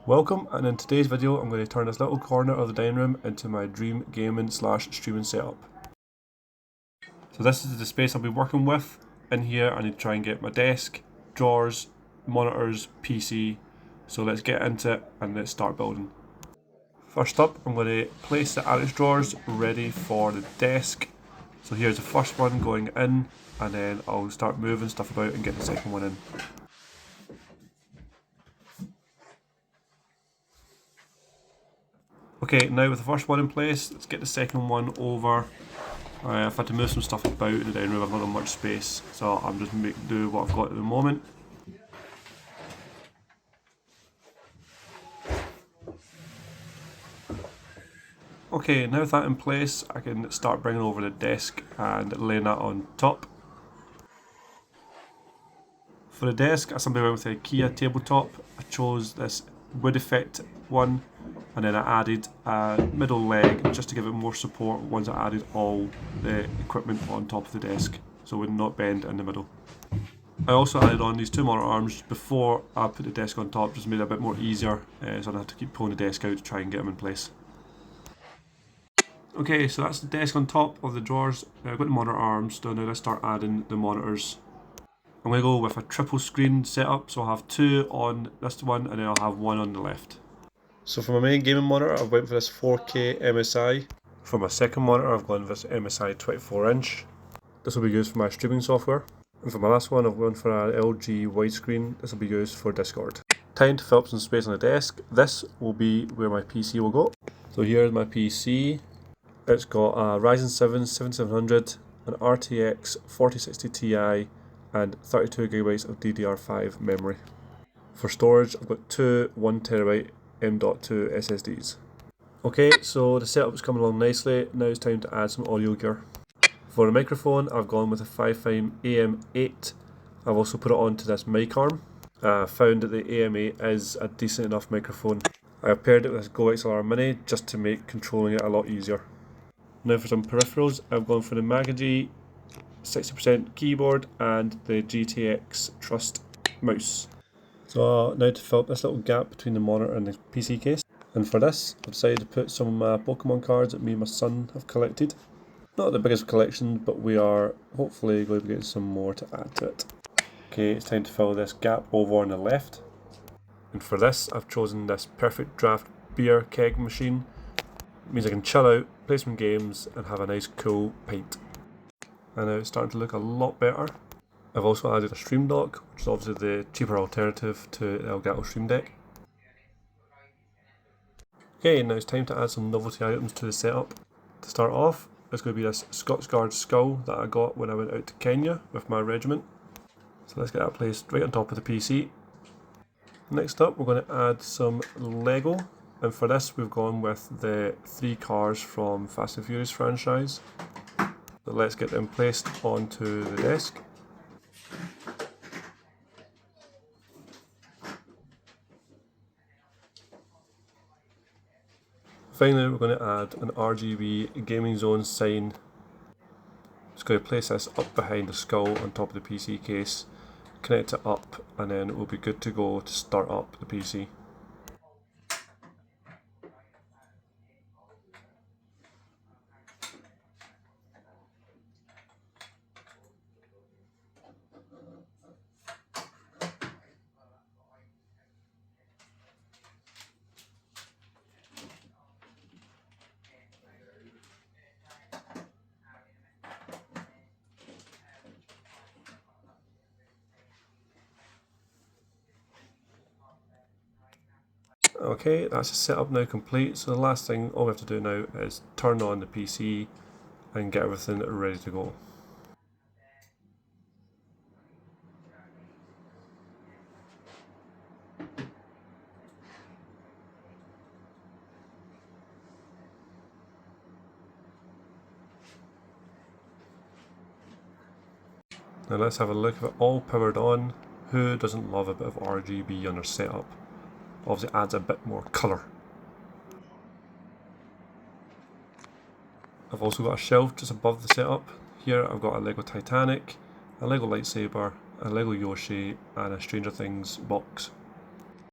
Welcome, and in today's video I'm going to turn this little corner of the dining room into my dream gaming / streaming setup. So this is the space I'll be working with. In here I need to try and get my desk, drawers, monitors, PC. So let's get into it and let's start building. First up, I'm going to place the attic drawers ready for the desk. So here's the first one going in, and then I'll start moving stuff about and get the second one in. Okay, now with the first one in place, let's get the second one over. I've had to move some stuff about in the dining room, I've not got much space, so I'm just do what I've got at the moment. Okay, now with that in place, I can start bringing over the desk and laying that on top. For the desk, I simply went with the IKEA tabletop. I chose this wood effect one, and then I added a middle leg just to give it more support once I added all the equipment on top of the desk, so it would not bend in the middle. I also added on these two monitor arms before I put the desk on top, just made it a bit more easier, so I don't have to keep pulling the desk out to try and get them in place. Okay, so that's the desk on top of the drawers. I've got the monitor arms, so now let's start adding the monitors. I'm going to go with a triple screen setup, so I'll have two on this one and then I'll have one on the left. So for my main gaming monitor, I've went for this 4K MSI. For my second monitor, I've gone for this MSI 24-inch. This will be used for my streaming software. And for my last one, I've gone for an LG widescreen. This will be used for Discord. Time to fill up some space on the desk. This will be where my PC will go. So here's my PC. It's got a Ryzen 7 7700, an RTX 4060 Ti, and 32GB of DDR5 memory. For storage, I've got two 1TB M.2 SSDs. Okay, so the setup is coming along nicely. Now it's time to add some audio gear. For the microphone, I've gone with a Fifine AM8. I've also put it onto this mic arm. I found that the AM8 is a decent enough microphone. I have paired it with this Go XLR Mini just to make controlling it a lot easier. Now for some peripherals, I've gone for the Magaji 60% keyboard and the GTX Trust mouse. So now to fill up this little gap between the monitor and the PC case. And for this, I've decided to put some Pokemon cards that me and my son have collected. Not the biggest collection, but we are hopefully going to be getting some more to add to it. Okay, it's time to fill this gap over on the left. And for this, I've chosen this Perfect Draft beer keg machine. It means I can chill out, play some games, and have a nice cool pint. And now it's starting to look a lot better. I've also added a Stream Dock, which is obviously the cheaper alternative to the Elgato Stream Deck. Okay, now it's time to add some novelty items to the setup. To start off, it's going to be this Scotsguard skull that I got when I went out to Kenya with my regiment. So let's get that placed right on top of the PC. Next up, we're going to add some Lego. And for this, we've gone with the 3 cars from Fast and Furious franchise. So let's get them placed onto the desk. Finally, we're going to add an RGB Gaming Zone sign. Just going to place this up behind the skull on top of the PC case, connect it up, and then it will be good to go to start up the PC. Okay, that's the setup now complete, so the last thing all we have to do now is turn on the PC and get everything ready to go. Now let's have a look at it all powered on. Who doesn't love a bit of RGB on their setup? Obviously adds a bit more colour. I've also got a shelf just above the setup. Here I've got a Lego Titanic, a Lego lightsaber, a Lego Yoshi, and a Stranger Things box.